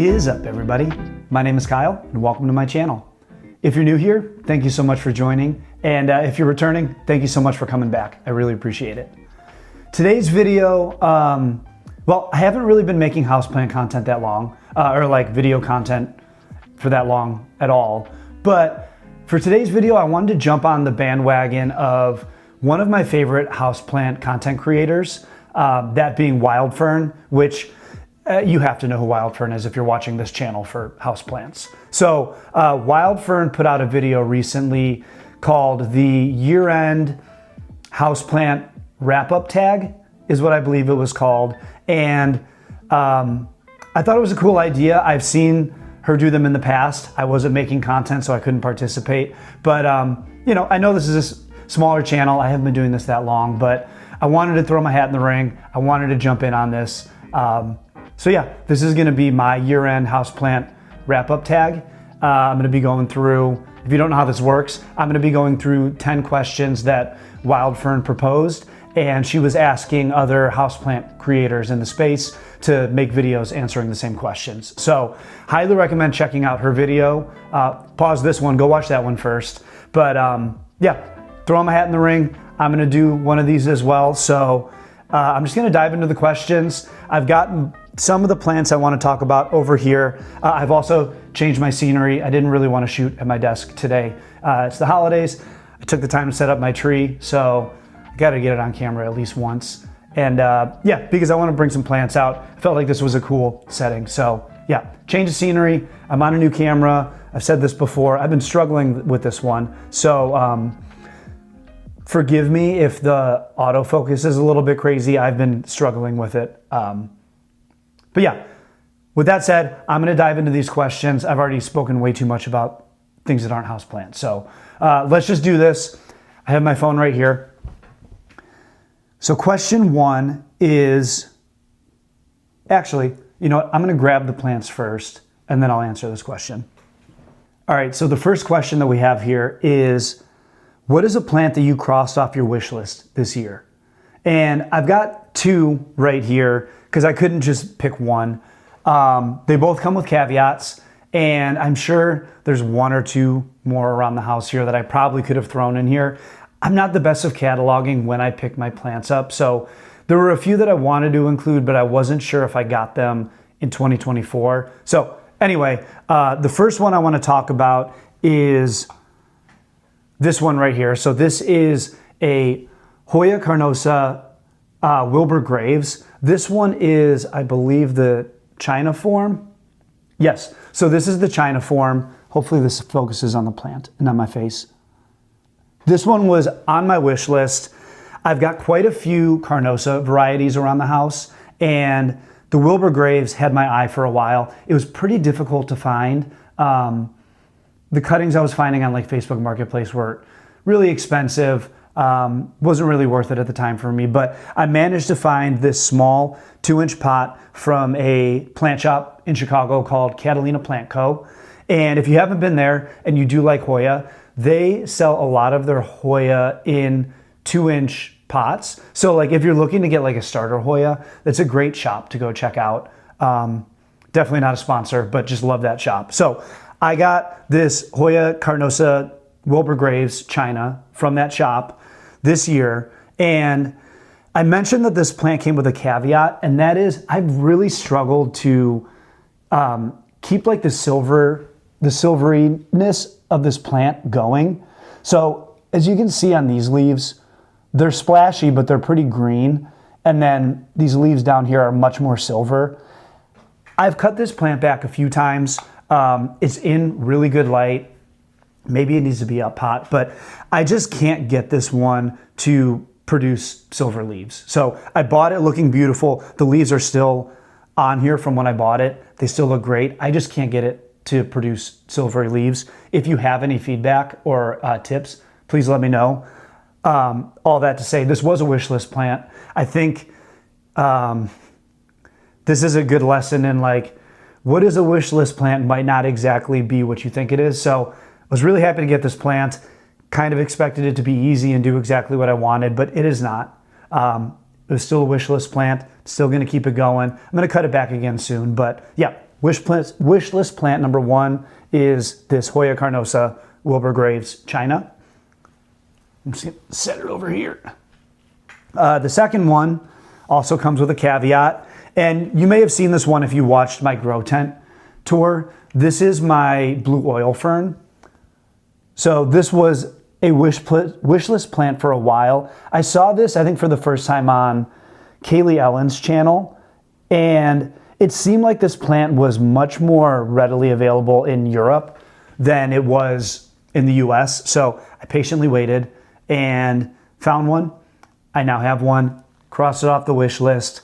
is up, everybody? My name is Kyle and welcome to my channel. If you're new here, thank you so much for joining. And if you're returning, thank you so much for coming back. I really appreciate it. Today's video, well, I haven't really been making houseplant content that long, or like video content for that long at all. But for today's video, I wanted to jump on the bandwagon of one of my favorite houseplant content creators, that being Wildfern, which you have to know who Wildfern is if you're watching this channel for houseplants. So Wildfern put out a video recently called the year-end houseplant wrap-up tag, is what I believe it was called. And I thought it was a cool idea. I've seen her do them in the past. I wasn't making content, so I couldn't participate. But you know, I know this is a smaller channel. I haven't been doing this that long, but I wanted to throw my hat in the ring. I wanted to jump in on this. So yeah, this is gonna be my year-end houseplant wrap-up tag. I'm gonna be going through, if you don't know how this works, I'm gonna be going through 10 questions that Wildfern proposed, and she was asking other houseplant creators in the space to make videos answering the same questions. So highly recommend checking out her video. Pause this one, go watch that one first. But yeah, throw my hat in the ring. I'm gonna do one of these as well. So I'm just gonna dive into the questions. I've gotten some of the plants I wanna talk about over here. I've also changed my scenery. I didn't really wanna shoot at my desk today. It's the holidays. I took the time to set up my tree, so I gotta get it on camera at least once. And yeah, because I wanna bring some plants out. I felt like this was a cool setting. So yeah, change of scenery. I'm on a new camera. I've said this before. I've been struggling with this one. So forgive me if the autofocus is a little bit crazy. I've been struggling with it. But yeah, with that said, I'm gonna dive into these questions. I've already spoken way too much about things that aren't houseplants. So let's just do this. I have my phone right here. So question one is, actually, you know what? I'm gonna grab the plants first and then I'll answer this question. All right, so the first question that we have here is, what is a plant that you crossed off your wish list this year? And I've got two right here because I couldn't just pick one. They both come with caveats, and I'm sure there's one or two more around the house here that I probably could have thrown in here. I'm not the best of cataloging when I pick my plants up, so there were a few that I wanted to include, but I wasn't sure if I got them in 2024. So anyway, the first one I want to talk about is this one right here. So this is a Hoya carnosa Wilbur Graves. This one is, I believe, the China form. Yes, so this is the China form. Hopefully this focuses on the plant and not my face. This one was on my wish list. I've got quite a few carnosa varieties around the house, and the Wilbur Graves had my eye for a while. It was pretty difficult to find. The cuttings I was finding on like Facebook Marketplace were really expensive. Wasn't really worth it at the time for me, but I managed to find this small 2-inch pot from a plant shop in Chicago called Catalina Plant Co. And if you haven't been there and you do like Hoya, they sell a lot of their Hoya in 2-inch pots. So like if you're looking to get like a starter Hoya, that's a great shop to go check out. Definitely not a sponsor, but just love that shop. So I got this Hoya carnosa Wilbur Graves China from that shop this year. And I mentioned that this plant came with a caveat, and that is I've really struggled to keep like the silveriness of this plant going. So as you can see on these leaves, they're splashy, but they're pretty green. And then these leaves down here are much more silver. I've cut this plant back a few times. It's in really good light. Maybe it needs to be up hot, but I just can't get this one to produce silver leaves. So I bought it looking beautiful. The leaves are still on here from when I bought it. They still look great. I just can't get it to produce silvery leaves. If you have any feedback or tips, please let me know. All that to say, this was a wish list plant. I think this is a good lesson in like, what is a wish list plant might not exactly be what you think it is. So I was really happy to get this plant. Kind of expected it to be easy and do exactly what I wanted, but it is not. It was still a wish list plant. Still gonna keep it going. I'm gonna cut it back again soon, but yeah, wish list plant number 1 is this Hoya carnosa, Wilbur Graves, China. I'm just gonna set it over here. The second one also comes with a caveat, and you may have seen this one if you watched my grow tent tour. This is my blue oil fern. So this was a wish list plant for a while. I saw this, I think, for the first time on Kaylee Ellen's channel, and it seemed like this plant was much more readily available in Europe than it was in the US. So I patiently waited and found one. I now have one, crossed it off the wish list.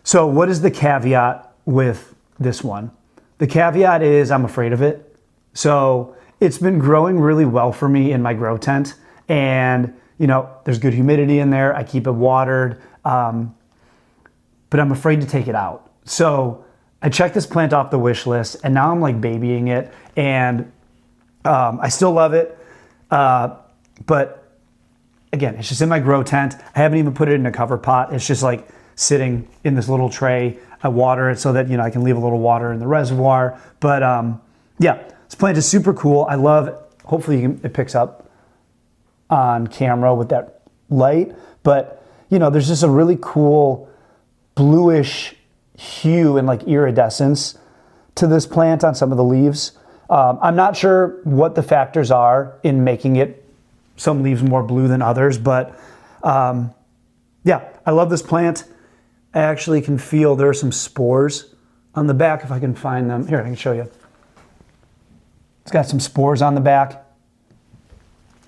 So what is the caveat with this one? The caveat is I'm afraid of it. So it's been growing really well for me in my grow tent, and you know, there's good humidity in there. I keep it watered, but I'm afraid to take it out. So I checked this plant off the wish list, and now I'm like babying it, and I still love it, but again, it's just in my grow tent. I haven't even put it in a cover pot. It's just like sitting in this little tray. I water it so that, you know, I can leave a little water in the reservoir. But yeah, this plant is super cool. I love it. Hopefully it picks up on camera with that light. But, you know, there's just a really cool bluish hue and like iridescence to this plant on some of the leaves. I'm not sure what the factors are in making it some leaves more blue than others, but yeah, I love this plant. I actually can feel there are some spores on the back if I can find them. Here, I can show you. It's got some spores on the back.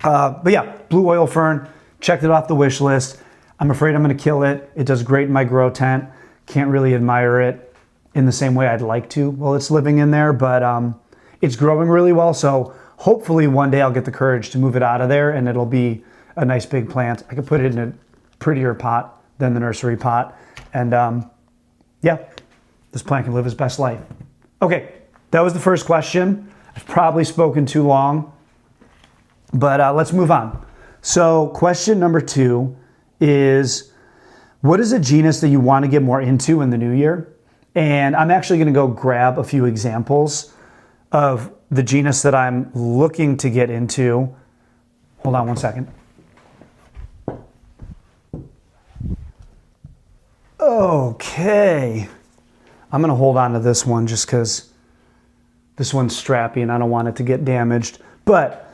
But yeah, blue oil fern, checked it off the wish list. I'm afraid I'm gonna kill it. It does great in my grow tent. Can't really admire it in the same way I'd like to while it's living in there, but it's growing really well. So hopefully one day I'll get the courage to move it out of there and it'll be a nice big plant. I could put it in a prettier pot than the nursery pot. And yeah, this plant can live its best life. Okay, that was the first question. I've probably spoken too long, but let's move on. So question number 2 is, what is a genus that you want to get more into in the new year? And I'm actually going to go grab a few examples of the genus that I'm looking to get into. Hold on one second. Okay. I'm going to hold on to this one just because this one's strappy and I don't want it to get damaged. But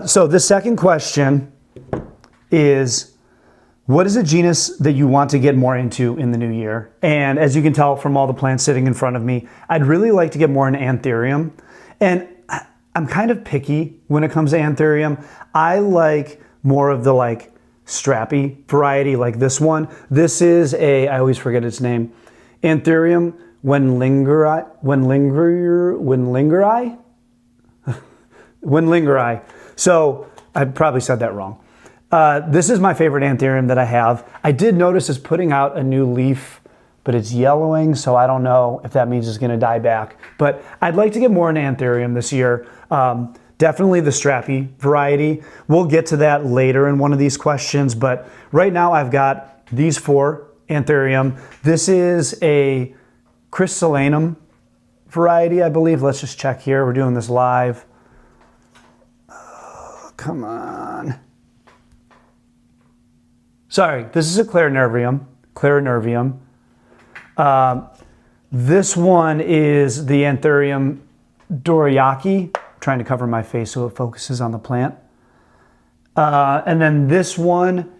so the second question is, what is a genus that you want to get more into in the new year? And as you can tell from all the plants sitting in front of me, I'd really like to get more into Anthurium. And I'm kind of picky when it comes to Anthurium. I like more of the like strappy variety like this one. This is a, I always forget its name, Anthurium Wendlingeri. So I probably said that wrong. This is my favorite Anthurium that I have. I did notice it's putting out a new leaf, but it's yellowing, so I don't know if that means it's gonna die back. But I'd like to get more into Anthurium this year. Definitely the strappy variety. We'll get to that later in one of these questions, but right now I've got these 4 Anthurium. This is a crystallinum variety, I believe. Let's just check here. We're doing this live. Oh, come on. Sorry, this is a clarinervium. This one is the Anthurium dorayaki. Trying to cover my face so it focuses on the plant. And then this one,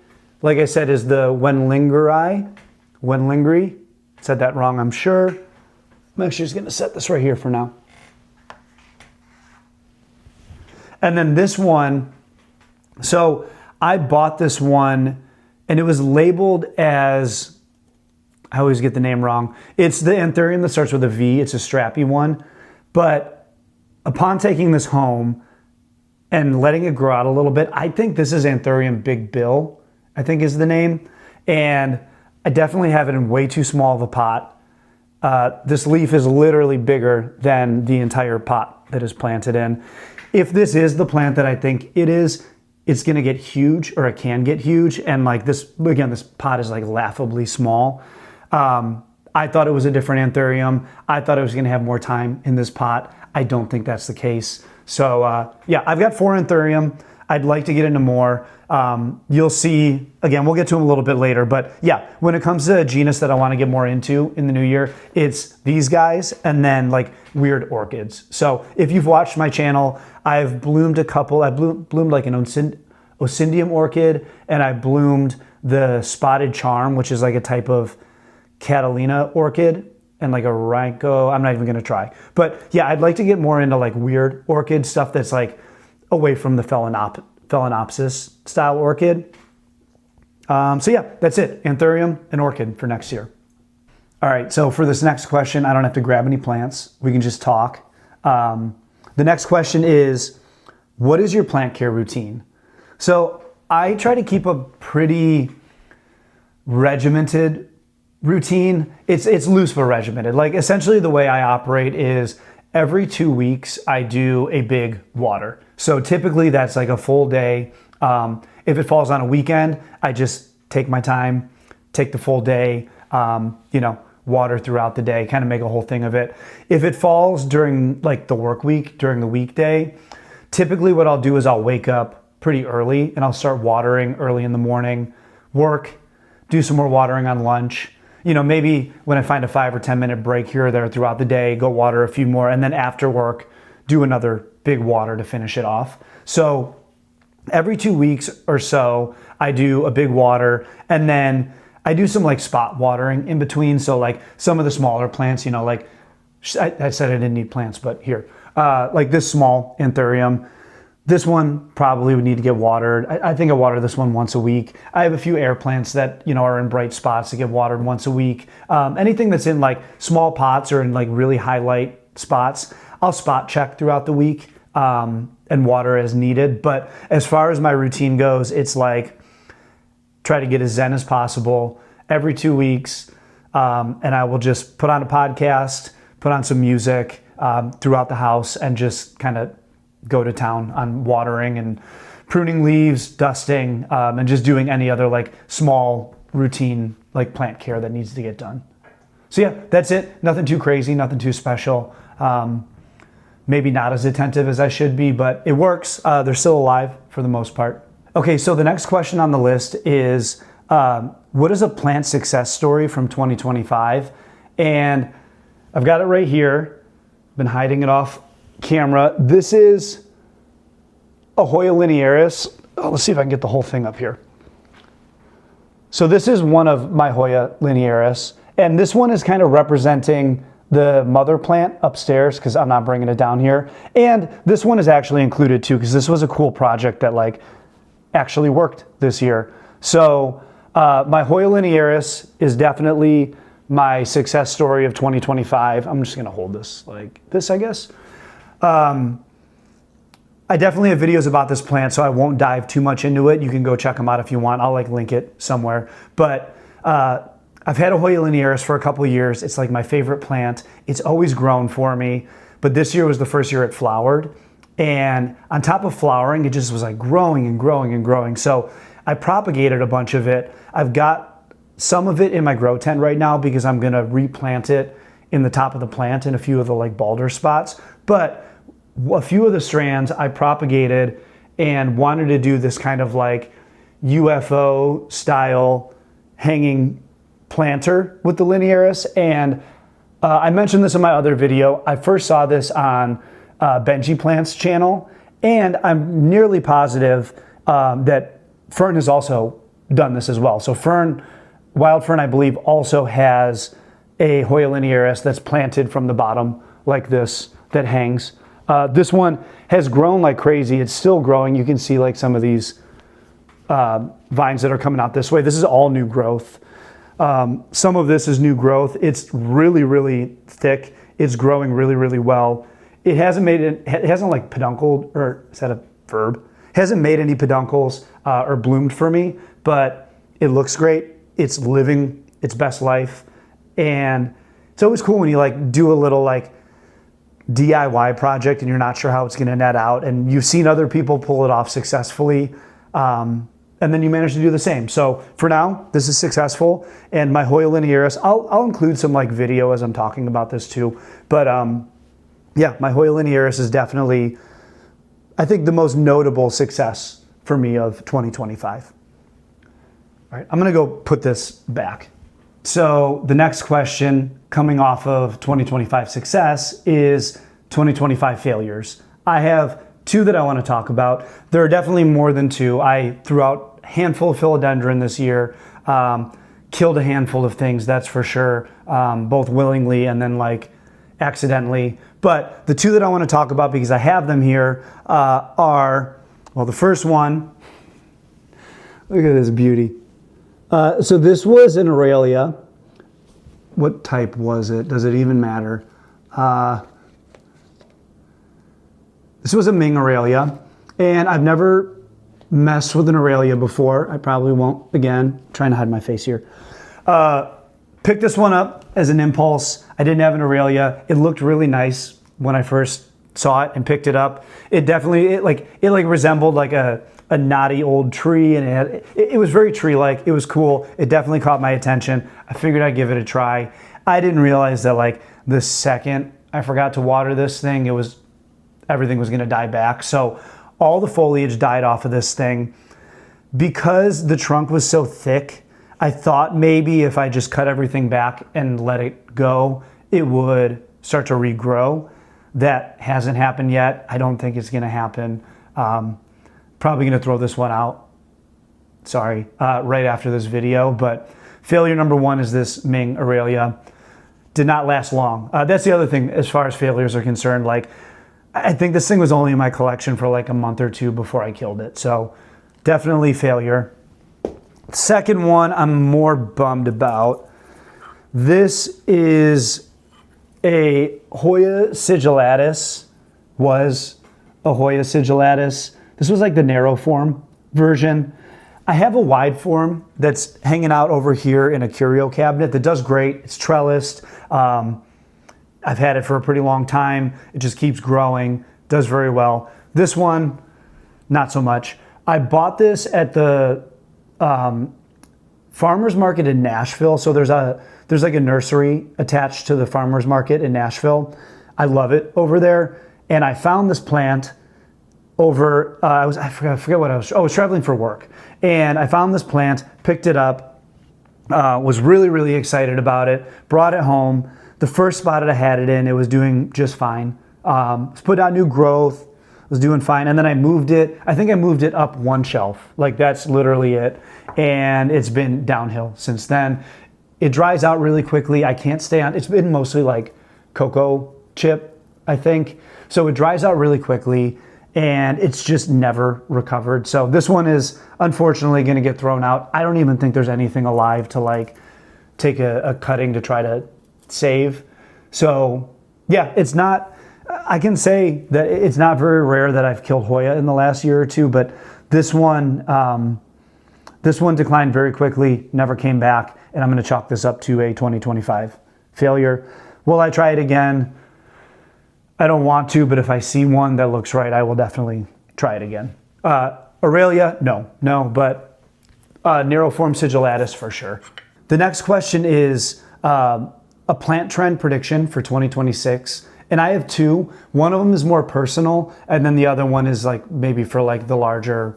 like I said, is the Wendlingeri. Said that wrong, I'm sure. I'm actually just gonna set this right here for now. And then this one, so I bought this one and it was labeled as, I always get the name wrong. It's the Anthurium that starts with a V. It's a strappy one. But upon taking this home and letting it grow out a little bit, I think this is Anthurium Big Bill, I think is the name. And I definitely have it in way too small of a pot. This leaf is literally bigger than the entire pot that is planted in. If this is the plant that I think it is, it's gonna get huge, or it can get huge. And like this, again, this pot is like laughably small. I thought it was a different anthurium. I thought it was gonna have more time in this pot. I don't think that's the case. So yeah, I've got 4 anthurium. I'd like to get into more. You'll see, again, we'll get to them a little bit later, but yeah, when it comes to a genus that I want to get more into in the new year, it's these guys and then like weird orchids. So if you've watched my channel, I've bloomed a couple. I bloomed like an Ocindium orchid, and I bloomed the spotted charm, which is like a type of Catalina orchid, and like a Rhyncho. I'm not even gonna try. But yeah, I'd like to get more into like weird orchid stuff that's like away from the Phalaenopsis style orchid. So yeah, that's it. Anthurium and orchid for next year. All right, so for this next question, I don't have to grab any plants. We can just talk. The next question is, what is your plant care routine? So I try to keep a pretty regimented routine. It's loose but regimented. Like essentially the way I operate is every 2 weeks I do a big water. So typically that's like a full day. If it falls on a weekend, I just take my time, take the full day, water throughout the day, kind of make a whole thing of it. If it falls during like the work week, during the weekday, typically what I'll do is I'll wake up pretty early and I'll start watering early in the morning, work, do some more watering on lunch. Maybe when I find a 5 or 10 minute break here or there throughout the day, go water a few more, and then after work, do another big water to finish it off. So every 2 weeks or so, I do a big water, and then I do some like spot watering in between. So like some of the smaller plants, like I said I didn't need plants, but here, like this small anthurium, this one probably would need to get watered. I think I water this one once a week. I have a few air plants that, are in bright spots that get watered once a week. Anything that's in like small pots or in like really highlight spots, I'll spot check throughout the week and water as needed. But as far as my routine goes, it's like try to get as zen as possible every 2 weeks. And I will just put on a podcast, put on some music throughout the house, and just kind of go to town on watering and pruning leaves, dusting, and just doing any other like small routine like plant care that needs to get done. So yeah, that's it. Nothing too crazy, nothing too special. Maybe not as attentive as I should be, but it works. They're still alive for the most part. Okay, so the next question on the list is, what is a plant success story from 2025? And I've got it right here. Been hiding it off camera. This is a Hoya linearis. Let's see if I can get the whole thing up here. So this is one of my Hoya linearis, and this one is kind of representing the mother plant upstairs because I'm not bringing it down here. And this one is actually included too because this was a cool project that like actually worked this year. So my Hoya linearis is definitely my success story of 2025. I'm just gonna hold this like this, I guess. I definitely have videos about this plant, so I won't dive too much into it. You can go check them out if you want. I'll like link it somewhere. But I've had a Hoya linearis for a couple of years. It's like my favorite plant. It's always grown for me, but this year was the first year it flowered. And on top of flowering, it just was like growing and growing and growing. So I propagated a bunch of it. I've got some of it in my grow tent right now because I'm gonna replant it in the top of the plant in a few of the like balder spots. But a few of the strands I propagated and wanted to do this kind of like UFO style hanging planter with the linearis. And I mentioned this in my other video. I first saw this on Benji Plant's channel, and I'm nearly positive that Fern has also done this as well. So Wildfern, I believe, also has a Hoya linearis that's planted from the bottom like this that hangs. This one has grown like crazy. It's still growing. You can see like some of these vines that are coming out this way. This is all new growth. Some of this is new growth. It's really, really thick. It's growing really, really well. It hasn't like pedunculed, or is that a verb? Hasn't made any peduncles or bloomed for me, but it looks great. It's living its best life. And it's always cool when you like do a little like DIY project and you're not sure how it's going to net out, and you've seen other people pull it off successfully. and then you manage to do the same. So for now, this is successful. And my Hoya linearis, I'll include some like video as I'm talking about this too. But yeah, my Hoya linearis is definitely, I think, the most notable success for me of 2025. All right, I'm gonna go put this back. So the next question coming off of 2025 success is 2025 failures. I have two that I want to talk about. There are definitely more than two. I threw out a handful of philodendron this year, killed a handful of things, that's for sure, both willingly and then like accidentally. But the two that I want to talk about, because I have them here, are, well, the first one, look at this beauty. So this was an Aurelia. What type was it? Does it even matter? This was a Ming Aurelia, and I've never messed with an Aurelia before. I probably won't again. I'm trying to hide my face here. Picked this one up as an impulse. I didn't have an Aurelia. It looked really nice when I first saw it and picked it up. It definitely, it resembled like a knotty old tree, and it was very tree-like. It was cool. It definitely caught my attention. I figured I'd give it a try. I didn't realize that like the second I forgot to water this thing, everything was gonna die back. So all the foliage died off of this thing. Because the trunk was so thick, I thought maybe if I just cut everything back and let it go, it would start to regrow. That hasn't happened yet. I don't think it's gonna happen. Probably gonna throw this one out, sorry, right after this video. But failure number one is this Ming Aurelia. Did not last long. That's the other thing as far as failures are concerned. Like, I think this thing was only in my collection for like a month or two before I killed it. So definitely failure. Second one I'm more bummed about. This is a Hoya sigillatus, was a Hoya sigillatus. This was like the narrow form version. I have a wide form that's hanging out over here in a curio cabinet that does great. It's trellised. I've had it for a pretty long time. It just keeps growing, does very well. This one, not so much. I bought this at the farmer's market in Nashville. So there's like a nursery attached to the farmer's market in Nashville. I love it over there. And I found this plant over, I forget what I was traveling for work. And I found this plant, picked it up, was really, really excited about it, brought it home. The first spot that I had it in, it was doing just fine. Put out new growth, was doing fine. And then I moved it, I think I moved it up one shelf. Like that's literally it. And it's been downhill since then. It dries out really quickly. I can't stay on, it's been mostly like cocoa chip, I think. So it dries out really quickly and it's just never recovered. So this one is unfortunately gonna get thrown out. I don't even think there's anything alive to like take a cutting to try to save. So yeah, it's not, I can say that it's not very rare that I've killed Hoya in the last year or two, but this one declined very quickly, never came back, and I'm going to chalk this up to a 2025 failure. Will I try it again? I don't want to, but if I see one that looks right, I will definitely try it again. Aurelia, no, but narrow form sigillatus for sure. The next question is a plant trend prediction for 2026. And I have two. One of them is more personal, and then the other one is like maybe for like the larger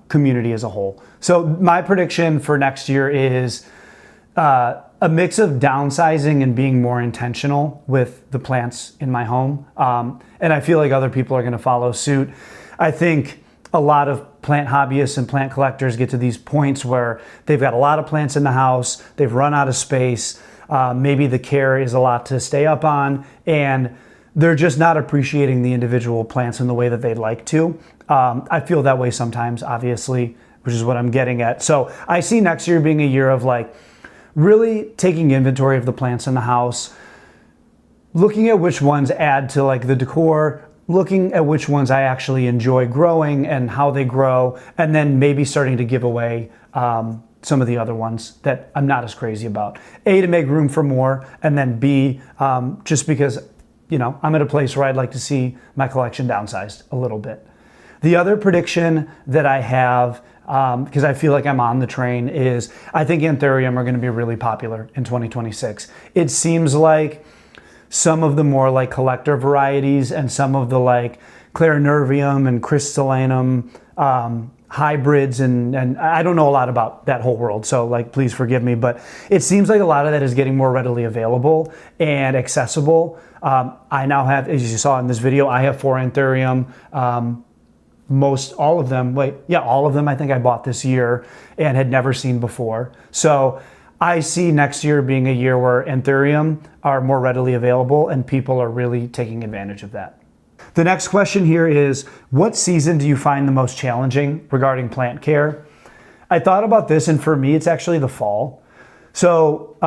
community as a whole. So my prediction for next year is a mix of downsizing and being more intentional with the plants in my home. And I feel like other people are going to follow suit. I think a lot of plant hobbyists and plant collectors get to these points where they've got a lot of plants in the house, they've run out of space, maybe the care is a lot to stay up on, and they're just not appreciating the individual plants in the way that they'd like to. I feel that way sometimes, obviously, which is what I'm getting at. So I see next year being a year of like really taking inventory of the plants in the house, looking at which ones add to like the decor, looking at which ones I actually enjoy growing and how they grow, and then maybe starting to give away some of the other ones that I'm not as crazy about. A, to make room for more, and then B, just because, you know, I'm at a place where I'd like to see my collection downsized a little bit. The other prediction that I have, because I feel like I'm on the train, is I think Anthurium are going to be really popular in 2026. It seems like some of the more like collector varieties and some of the like Clarinervium and Crystallanum hybrids, and I don't know a lot about that whole world, so like please forgive me, but it seems like a lot of that is getting more readily available and accessible. I now have, as you saw in this video, I have 4 Anthurium. All of them I think I bought this year and had never seen before. So I see next year being a year where Anthurium are more readily available and people are really taking advantage of that. The next question here is, what season do you find the most challenging regarding plant care? I thought about this, and for me, it's actually the fall. So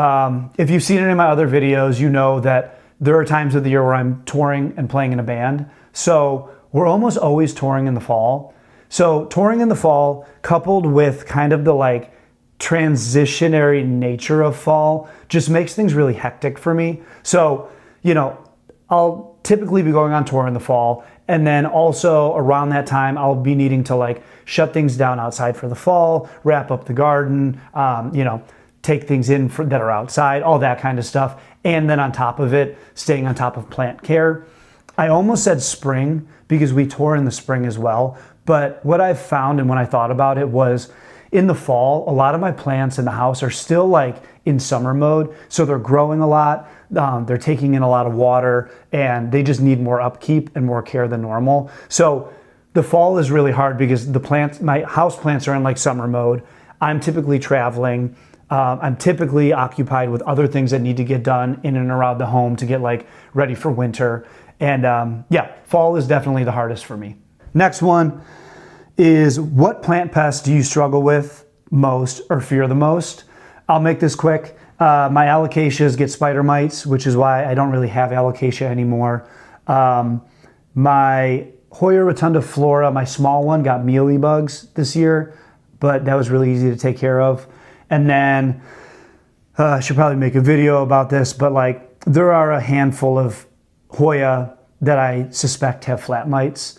if you've seen it in my other videos, you know that there are times of the year where I'm touring and playing in a band. So we're almost always touring in the fall. So touring in the fall, coupled with kind of the like transitionary nature of fall, just makes things really hectic for me. So, you know, I'll typically be going on tour in the fall, and then also around that time I'll be needing to like shut things down outside for the fall, wrap up the garden, take things in that are outside, all that kind of stuff. And then on top of it, staying on top of plant care. I almost said spring because we tour in the spring as well, but what I've found and when I thought about it was in the fall, a lot of my plants in the house are still like in summer mode, so they're growing a lot. They're taking in a lot of water and they just need more upkeep and more care than normal. So the fall is really hard because my house plants are in like summer mode. I'm typically traveling. I'm typically occupied with other things that need to get done in and around the home to get like ready for winter. And fall is definitely the hardest for me. Next one is, what plant pests do you struggle with most or fear the most? I'll make this quick. My alocasias get spider mites, which is why I don't really have alocasia anymore. My Hoya rotunda flora, my small one, got mealy bugs this year, but that was really easy to take care of. And then I should probably make a video about this, but like there are a handful of Hoya that I suspect have flat mites.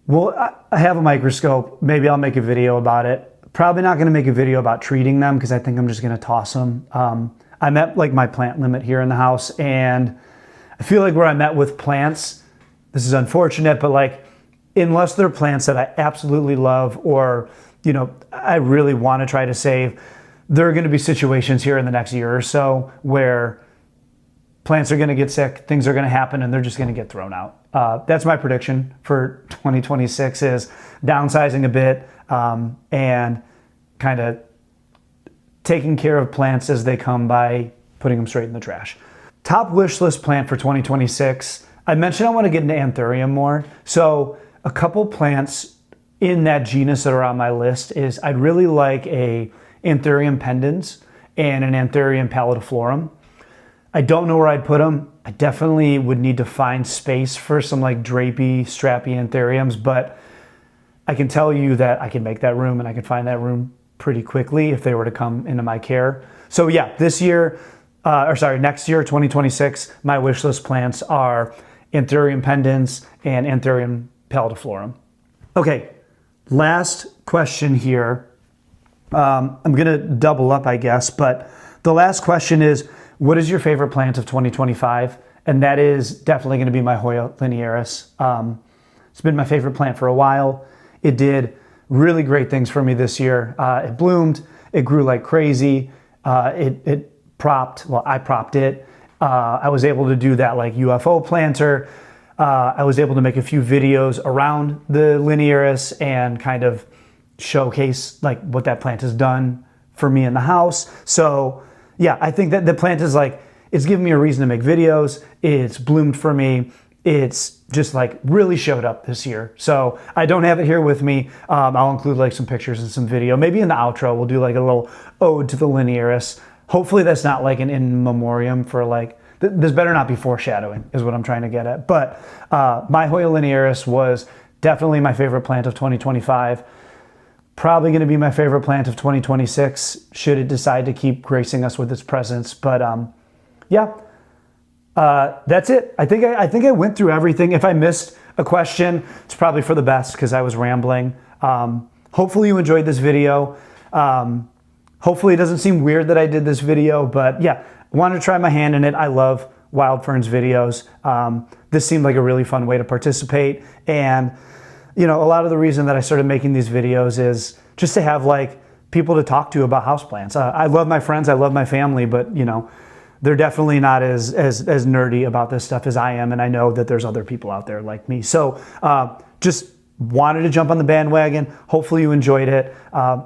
Well, I have a microscope. Maybe I'll make a video about it. Probably not going to make a video about treating them because I think I'm just going to toss them. I'm at like my plant limit here in the house, and I feel like where I'm at with plants, this is unfortunate, but like unless they're plants that I absolutely love or I really want to try to save, there are going to be situations here in the next year or so where plants are going to get sick, things are going to happen, and they're just going to get thrown out. That's my prediction for 2026 is downsizing a bit and kind of taking care of plants as they come by putting them straight in the trash. Top wish list plant for 2026. I mentioned I want to get into Anthurium more. So a couple plants in that genus that are on my list is I'd really like a Anthurium pendens and an Anthurium pallidiflorum. I don't know where I'd put them. I definitely would need to find space for some like drapey, strappy Anthuriums, but I can tell you that I can make that room and I can find that room pretty quickly if they were to come into my care. So yeah, next year, 2026, my wish list plants are Anthurium pendens and Anthurium pallidiflorum. Okay, last question here. I'm gonna double up, I guess, but the last question is, what is your favorite plant of 2025? And that is definitely gonna be my Hoya linearis. It's been my favorite plant for a while. It did really great things for me this year. It bloomed, it grew like crazy. I propped it. I was able to do that like UFO planter. I was able to make a few videos around the linearis and kind of showcase like what that plant has done for me in the house. So yeah, I think that the plant is like, it's given me a reason to make videos. It's bloomed for me. It's just like really showed up this year. So I don't have it here with me. I'll include like some pictures and some video. Maybe in the outro, we'll do like a little ode to the linearis. Hopefully that's not like an in memoriam for like, this better not be foreshadowing is what I'm trying to get at. But my Hoya linearis was definitely my favorite plant of 2025. Probably going to be my favorite plant of 2026 should it decide to keep gracing us with its presence. But that's it. I think I went through everything. If I missed a question. It's probably for the best because I was rambling. Hopefully you enjoyed this video. Hopefully it doesn't seem weird that I did this video, but yeah, I wanted to try my hand in it. I love Wildfern's videos. This seemed like a really fun way to participate. And you know, a lot of the reason that I started making these videos is just to have like people to talk to about houseplants. I love my friends, I love my family, but you know, they're definitely not as nerdy about this stuff as I am, and I know that there's other people out there like me. So just wanted to jump on the bandwagon. Hopefully you enjoyed it.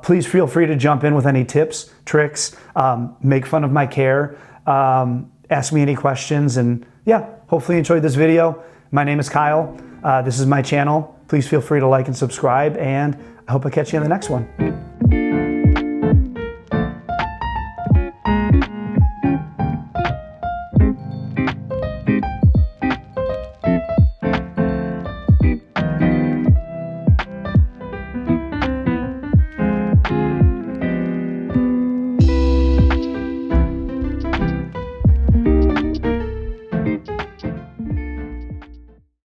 Please feel free to jump in with any tips, tricks, make fun of my care, ask me any questions, and yeah, hopefully you enjoyed this video. My name is Kyle. This is my channel. Please feel free to like and subscribe, and I hope I catch you in the next one.